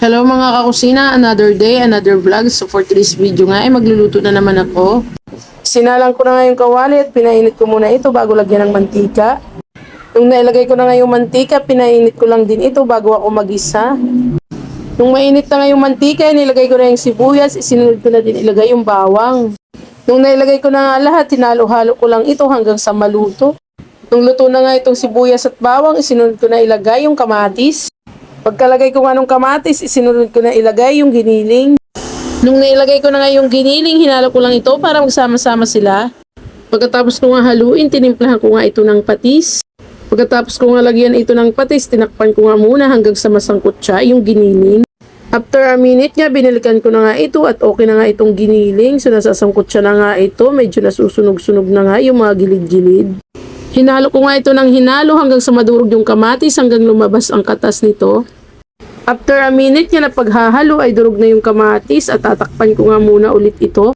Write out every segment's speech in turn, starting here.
Hello mga kakusina, another day, another vlog. So for today's video nga ay magluluto na naman ako. Sinalang ko na nga yung kawali at pinainit ko muna ito bago lagyan ng mantika. Nung nailagay ko na nga yung mantika, pinainit ko lang din ito bago ako magisa. Nung mainit na nga yung mantika, nilagay ko na yung sibuyas, isinunod ko na din ilagay yung bawang. Nung nailagay ko na nga lahat, hinalo-halo ko lang ito hanggang sa maluto. Nung luto na nga itong sibuyas at bawang, isinunod ko na ilagay yung kamatis. Pagkalagay ko nga ng kamatis, isinunod ko na ilagay yung giniling. Nung nailagay ko na nga yung giniling, hinalo ko lang ito para magsama-sama sila. Pagkatapos ko nga haluin, tinimplahan ko nga ito ng patis. Pagkatapos ko nga lagyan ito ng patis, tinakpan ko nga muna hanggang sa masangkot siya yung giniling. After a minute nga, binalikan ko na nga ito at okay na nga itong giniling. So nasasangkot siya na nga ito, medyo nasusunog-sunog na nga yung mga gilid-gilid. Hinalo ko nga ito ng hinalo hanggang sa madurog yung kamatis hanggang lumabas ang katas nito. After a minute nga na paghahalo ay durog na yung kamatis at tatakpan ko nga muna ulit ito.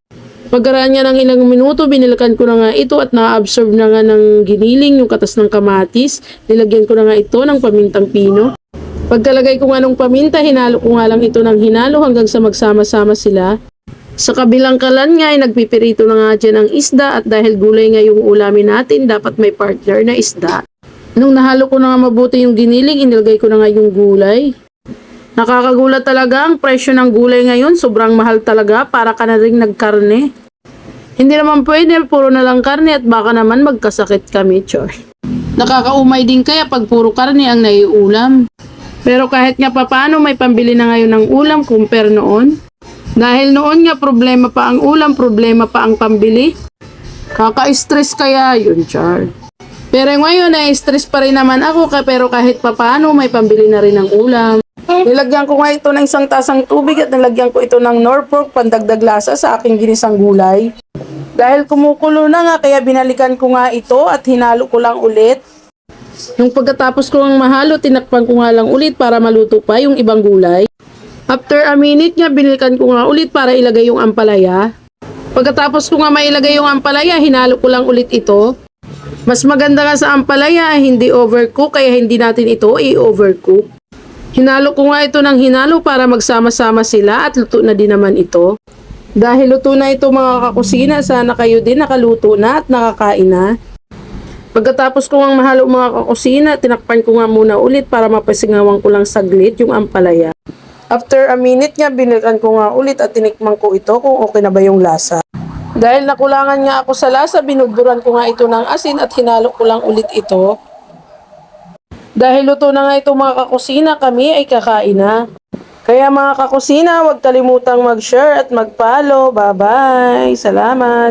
Pagkaraan niya ng ilang minuto, binilikan ko na nga ito at na-absorb na nga ng giniling yung katas ng kamatis. Nilagyan ko na nga ito ng pamintang pino. Pagkalagay ko nga ng paminta, hinalo ko nga lang ito ng hinalo hanggang sa magsama-sama sila. Sa kabilang kalan nga ay nagpipirito na nga dyan ang isda at dahil gulay nga yung ulamin natin, dapat may partner na isda. Nung nahalo ko na nga mabuti yung giniling, inilagay ko na nga yung gulay. Nakakagulat talaga ang presyo ng gulay ngayon, sobrang mahal talaga, para ka na rin nagkarne. Hindi naman pwede, puro na lang karne at baka naman magkasakit kami, chor. Nakakaumay din kaya pag puro karne ang naiulam. Pero kahit nga papaano may pambili na ngayon ng ulam compare noon. Dahil noon nga problema pa ang ulam, problema pa ang pambili. Kaka-stress kaya yun, char. Pero ngayon ay stress pa rin naman ako, pero kahit papaano may pambili na rin ng ulam. Nilagyan ko nga ito ng isang tasang tubig at nilagyan ko ito ng Norfolk pandagdag lasa sa aking ginisang gulay. Dahil kumukulo na nga kaya binalikan ko nga ito at hinalo ko lang ulit. Nung pagkatapos ko ang mahalo, tinakpan ko nga lang ulit para maluto pa yung ibang gulay. After a minute nga, binalikan ko nga ulit para ilagay yung ampalaya. Pagkatapos ko nga mailagay yung ampalaya, hinalo ko lang ulit ito. Mas maganda nga sa ampalaya, hindi overcook, kaya hindi natin ito i-overcook. Hinalo ko nga ito ng hinalo para magsama-sama sila at luto na din naman ito. Dahil luto na ito mga kakusina, sana kayo din nakaluto na at nakakain na. Pagkatapos ko nga mahalo mga kakusina, tinakpan ko nga muna ulit para mapasingawang ko lang saglit yung ampalaya. After a minute nga, binilikan ko nga ulit at tinikman ko ito kung okay na ba yung lasa. Dahil nakulangan nga ako sa lasa, binudburan ko nga ito ng asin at hinalo ko lang ulit ito. Dahil luto na nga ito mga kakusina, kami ay kakain na. Kaya mga kakusina, huwag kalimutang mag-share at mag-follow. Bye-bye! Salamat!